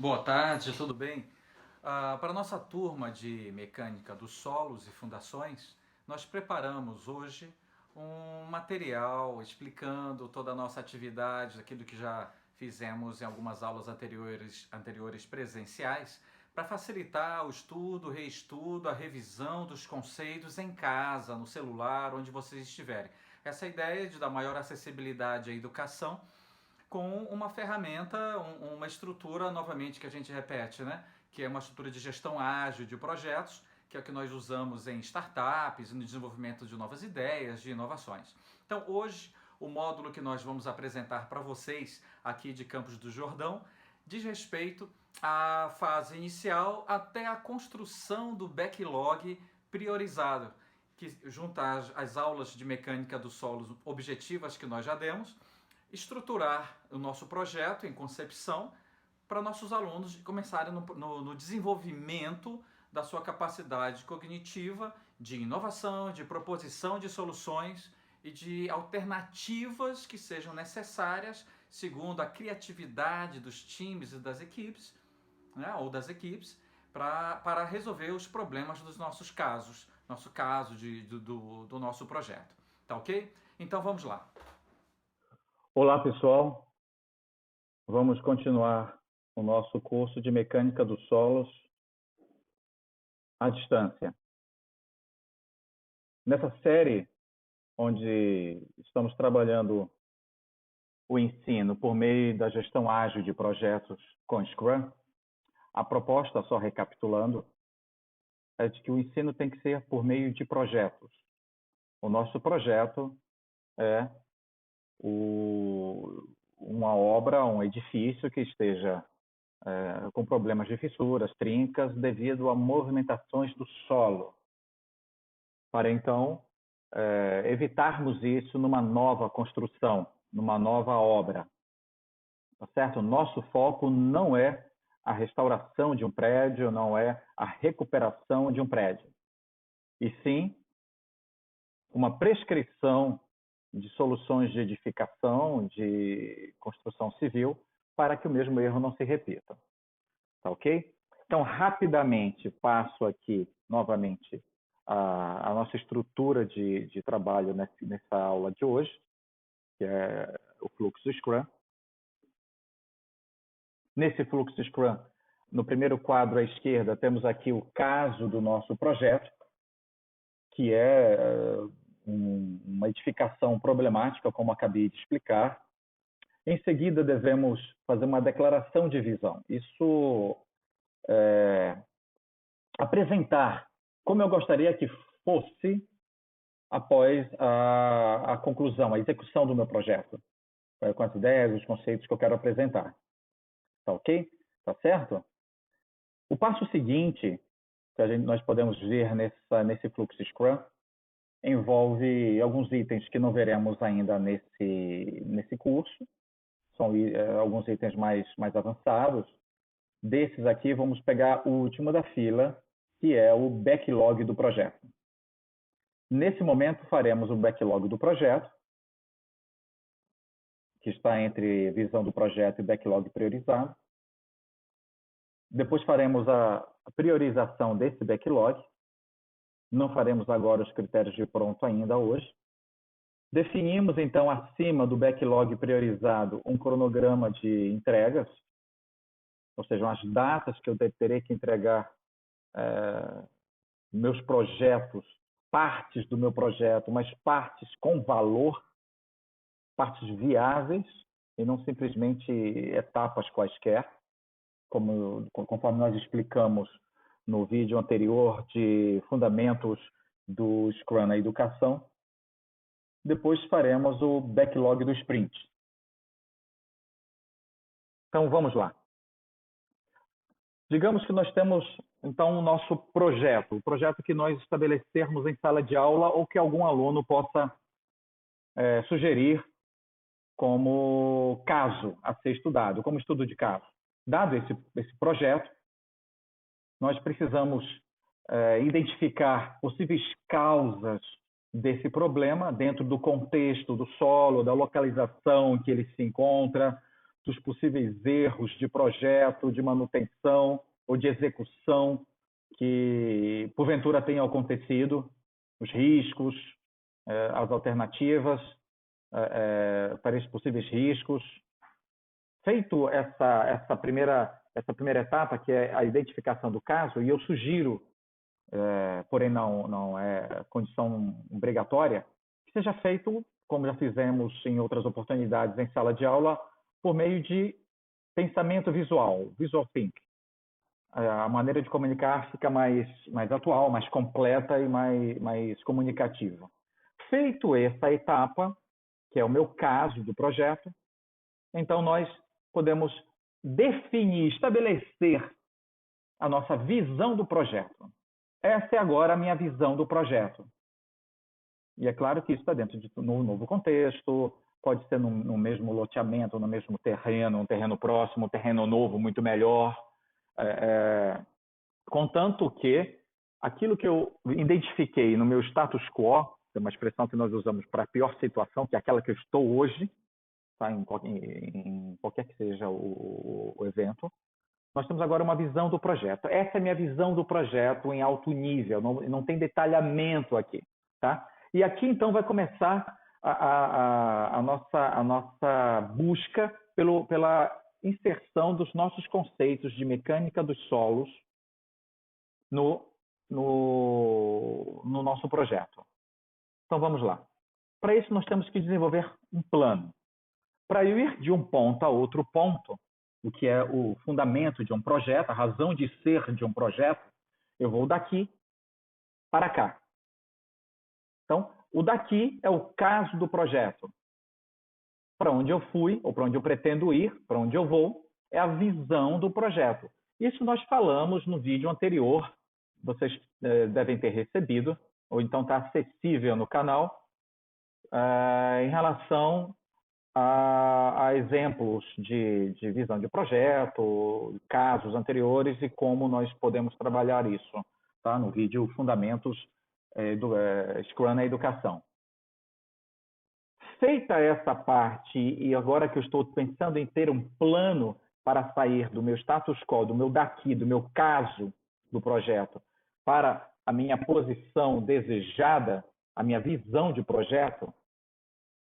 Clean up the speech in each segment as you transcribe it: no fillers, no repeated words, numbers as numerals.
Boa tarde, tudo bem? Para a nossa turma de Mecânica dos Solos e Fundações, nós preparamos hoje um material explicando toda a nossa atividade, aquilo que já fizemos em algumas aulas anteriores presenciais, para facilitar o estudo, o reestudo, a revisão dos conceitos em casa, no celular, onde vocês estiverem. Essa ideia de dar maior acessibilidade à educação com uma ferramenta, uma estrutura, novamente, que a gente repete, né? Que é uma estrutura de gestão ágil de projetos, que é o que nós usamos em startups, no desenvolvimento de novas ideias, de inovações. Então, hoje, o módulo que nós vamos apresentar para vocês aqui de Campos do Jordão diz respeito à fase inicial até a construção do backlog priorizado, que junta as aulas de mecânica dos solos objetivas que nós já demos, estruturar o nosso projeto em concepção para nossos alunos começarem no desenvolvimento da sua capacidade cognitiva de inovação, de proposição de soluções e de alternativas que sejam necessárias segundo a criatividade dos times e das equipes, né, ou das equipes, para resolver os problemas dos nossos casos, nosso caso do nosso projeto. Tá ok? Então vamos lá. Olá, pessoal. Vamos continuar o nosso curso de Mecânica dos Solos à distância. Nessa série, onde estamos trabalhando o ensino por meio da gestão ágil de projetos com Scrum, a proposta, só recapitulando, é de que o ensino tem que ser por meio de projetos. O nosso projeto é uma obra, um edifício que esteja com problemas de fissuras, trincas, devido a movimentações do solo, para então evitarmos isso numa nova construção, numa nova obra. Tá certo? Nosso foco não é a restauração de um prédio, não é a recuperação de um prédio, e sim uma prescrição de soluções de edificação, de construção civil, para que o mesmo erro não se repita. Tá ok? Então, rapidamente, passo aqui novamente a nossa estrutura de trabalho nessa aula de hoje, que é o fluxo Scrum. Nesse fluxo Scrum, no primeiro quadro à esquerda, temos aqui o caso do nosso projeto, que é uma edificação problemática, como acabei de explicar. Em seguida, devemos fazer uma declaração de visão. Isso apresentar como eu gostaria que fosse após a conclusão, a execução do meu projeto, com as ideias, os conceitos que eu quero apresentar. Tá ok? Tá certo? O passo seguinte, que nós podemos ver nesse fluxo Scrum, envolve alguns itens que não veremos ainda nesse curso. São alguns itens mais avançados. Desses aqui, vamos pegar o último da fila, que é o backlog do projeto. Nesse momento, faremos o backlog do projeto, que está entre visão do projeto e backlog priorizado. Depois faremos a priorização desse backlog. Não faremos agora os critérios de pronto ainda hoje. Definimos, então, acima do backlog priorizado, um cronograma de entregas, ou seja, as datas que eu terei que entregar meus projetos, partes do meu projeto, mas partes com valor, partes viáveis, e não simplesmente etapas quaisquer, conforme nós explicamos no vídeo anterior de fundamentos do Scrum na educação. Depois faremos o backlog do sprint. Então, vamos lá. Digamos que nós temos, então, o nosso projeto, o projeto que nós estabelecermos em sala de aula ou que algum aluno possa sugerir como caso a ser estudado, como estudo de caso. Dado esse projeto, nós precisamos identificar possíveis causas desse problema dentro do contexto do solo, da localização em que ele se encontra, dos possíveis erros de projeto, de manutenção ou de execução que porventura tenham acontecido, os riscos, as alternativas para esses possíveis riscos. Feito essa primeira etapa, que é a identificação do caso, e eu sugiro, porém não é condição obrigatória, que seja feito, como já fizemos em outras oportunidades em sala de aula, por meio de pensamento visual, visual think. A maneira de comunicar fica mais atual, mais completa e mais comunicativa. Feito essa etapa, que é o meu caso do projeto, então nós podemos definir, estabelecer a nossa visão do projeto. Essa é agora a minha visão do projeto. E é claro que isso está dentro de um novo contexto, pode ser no mesmo loteamento, no mesmo terreno, um terreno próximo, um terreno novo, muito melhor. Contanto que aquilo que eu identifiquei no meu status quo, é uma expressão que nós usamos para a pior situação, que é aquela que eu estou hoje, tá? em qualquer que seja o evento, nós temos agora uma visão do projeto. Essa é a minha visão do projeto em alto nível, não tem detalhamento aqui. Tá? E aqui, então, vai começar a nossa busca pela inserção dos nossos conceitos de mecânica dos solos no nosso projeto. Então, vamos lá. Para isso, nós temos que desenvolver um plano. Para eu ir de um ponto a outro ponto, o que é o fundamento de um projeto, a razão de ser de um projeto, eu vou daqui para cá. Então, o daqui é o caso do projeto. Para onde eu fui, ou para onde eu pretendo ir, para onde eu vou, é a visão do projeto. Isso nós falamos no vídeo anterior, vocês devem ter recebido, ou então está acessível no canal, em relação a exemplos de visão de projeto, casos anteriores e como nós podemos trabalhar isso, tá? No vídeo Fundamentos do Scrum na Educação. Feita essa parte, e agora que eu estou pensando em ter um plano para sair do meu status quo, do meu daqui, do meu caso do projeto, para a minha posição desejada, a minha visão de projeto,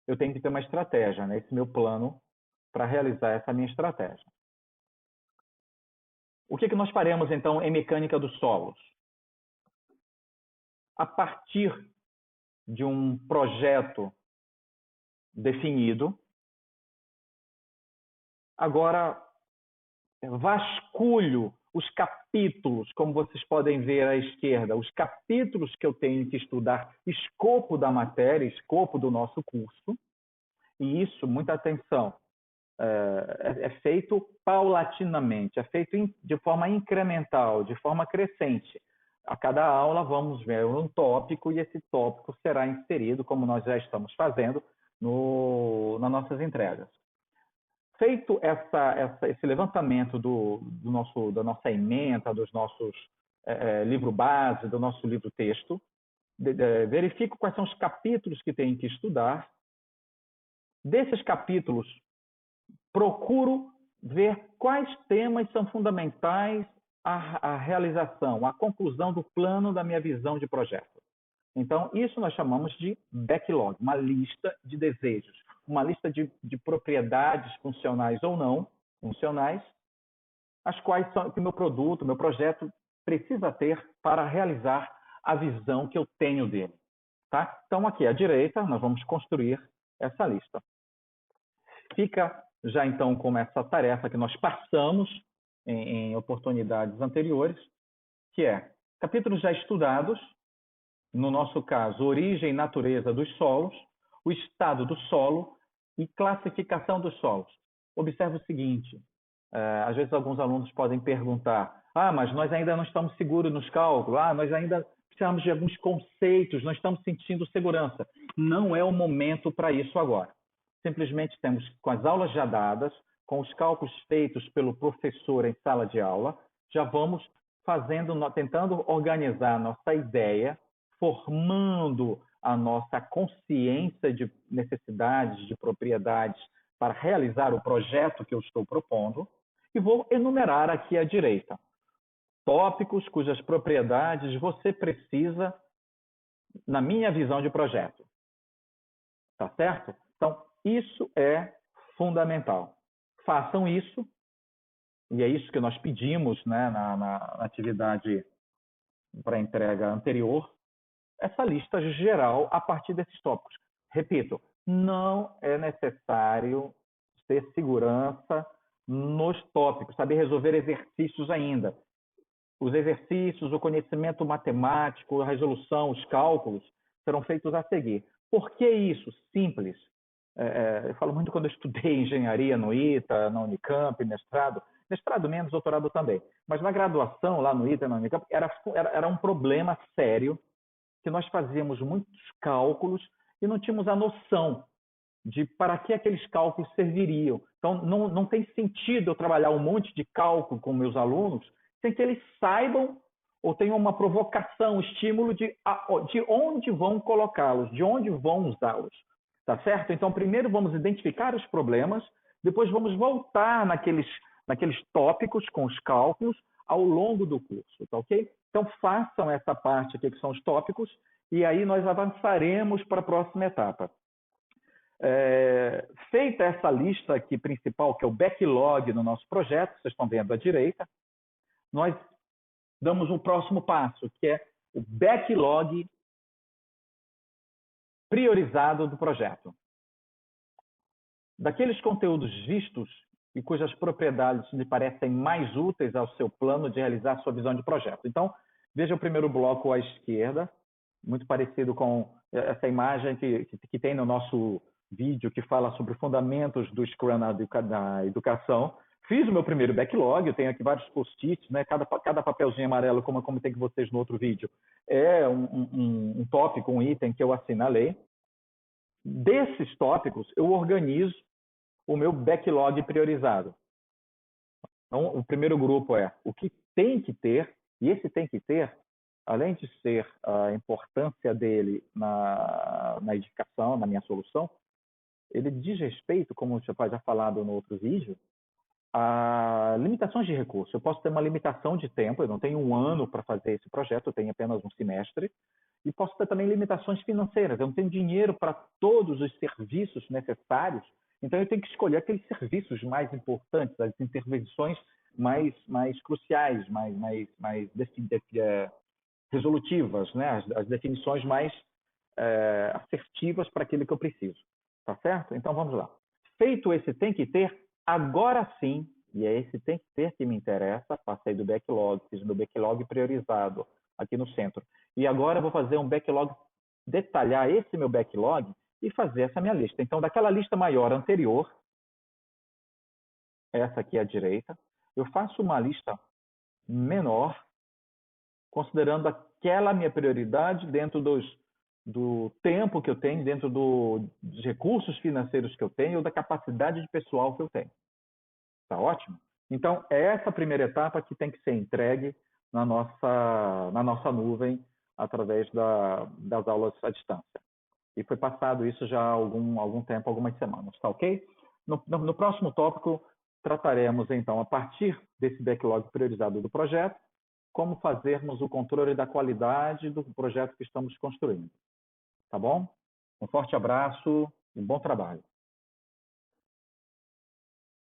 eu tenho que ter uma estratégia, né? Esse meu plano para realizar essa minha estratégia. O que nós faremos, então, em mecânica dos solos? A partir de um projeto definido, agora vasculho os capítulos, como vocês podem ver à esquerda, os capítulos que eu tenho que estudar, escopo da matéria, escopo do nosso curso, e isso, muita atenção, é feito paulatinamente, é feito de forma incremental, de forma crescente. A cada aula vamos ver um tópico e esse tópico será inserido, como nós já estamos fazendo, nas nossas entregas. Feito esse levantamento da nossa ementa, dos nossos livro base, do nosso livro texto, verifico quais são os capítulos que tenho que estudar. Desses capítulos, procuro ver quais temas são fundamentais à realização, à conclusão do plano da minha visão de projeto. Então, isso nós chamamos de backlog, uma lista de desejos, uma lista de propriedades funcionais ou não funcionais, as quais que o meu produto, o meu projeto precisa ter para realizar a visão que eu tenho dele. Tá? Então, aqui à direita, nós vamos construir essa lista. Fica já então como essa tarefa que nós passamos em oportunidades anteriores, que é capítulos já estudados, no nosso caso, origem e natureza dos solos, o estado do solo e classificação dos solos. Observe o seguinte, às vezes alguns alunos podem perguntar, mas nós ainda não estamos seguros nos cálculos, nós ainda precisamos de alguns conceitos, não estamos sentindo segurança. Não é o momento para isso agora. Simplesmente temos, com as aulas já dadas, com os cálculos feitos pelo professor em sala de aula, já vamos tentando organizar a nossa ideia, formando a nossa consciência de necessidades, de propriedades para realizar o projeto que eu estou propondo e vou enumerar aqui à direita tópicos cujas propriedades você precisa na minha visão de projeto. Tá certo? Então, isso é fundamental. Façam isso, e é isso que nós pedimos, né, na atividade para entrega anterior, essa lista geral a partir desses tópicos. Repito, não é necessário ter segurança nos tópicos, saber resolver exercícios ainda. Os exercícios, o conhecimento matemático, a resolução, os cálculos serão feitos a seguir. Por que isso? Simples. Eu falo muito quando eu estudei engenharia no ITA, na Unicamp, mestrado menos, doutorado também. Mas na graduação, lá no ITA, na Unicamp, era um problema sério que nós fazíamos muitos cálculos e não tínhamos a noção de para que aqueles cálculos serviriam. Então, não tem sentido eu trabalhar um monte de cálculo com meus alunos sem que eles saibam ou tenham uma provocação, um estímulo de onde vão colocá-los, de onde vão usá-los. Tá certo? Então, primeiro vamos identificar os problemas, depois vamos voltar naqueles tópicos com os cálculos ao longo do curso, tá ok? Então, façam essa parte aqui que são os tópicos e aí nós avançaremos para a próxima etapa. Feita essa lista aqui principal, que é o backlog no nosso projeto, vocês estão vendo à direita, nós damos um próximo passo, que é o backlog priorizado do projeto. Daqueles conteúdos vistos e cujas propriedades lhe parecem mais úteis ao seu plano de realizar sua visão de projeto. Então, veja o primeiro bloco à esquerda, muito parecido com essa imagem que tem no nosso vídeo que fala sobre fundamentos do Scrum na educação. Fiz o meu primeiro backlog, eu tenho aqui vários post-its, né? Cada papelzinho amarelo, como eu comentei com vocês no outro vídeo, é um tópico, um item que eu assinalei. Desses tópicos, eu organizo o meu backlog priorizado. Então, o primeiro grupo é o que tem que ter, e esse tem que ter, além de ser a importância dele na edificação, na minha solução, ele diz respeito, como já falado no outro vídeo, a limitações de recursos. Eu posso ter uma limitação de tempo, eu não tenho um ano para fazer esse projeto, eu tenho apenas um semestre, e posso ter também limitações financeiras, eu não tenho dinheiro para todos os serviços necessários, então eu tenho que escolher aqueles serviços mais importantes, as intervenções mais cruciais, mais resolutivas, né? As definições mais assertivas para aquilo que eu preciso. Tá certo? Então vamos lá. Feito esse tem que ter, agora sim, e é esse tem que ter que me interessa, passei do backlog, fiz o meu backlog priorizado aqui no centro. E agora eu vou fazer um backlog, detalhar esse meu backlog e fazer essa minha lista. Então, daquela lista maior anterior, essa aqui à direita, eu faço uma lista menor, considerando aquela minha prioridade dentro do tempo que eu tenho, dentro dos recursos financeiros que eu tenho, ou da capacidade de pessoal que eu tenho. Tá ótimo? Então, é essa primeira etapa que tem que ser entregue na nossa nuvem através das aulas à distância. E foi passado isso já há algum tempo, algumas semanas, tá ok? No próximo tópico, trataremos, então, a partir desse backlog priorizado do projeto, como fazermos o controle da qualidade do projeto que estamos construindo. Tá bom? Um forte abraço e bom trabalho.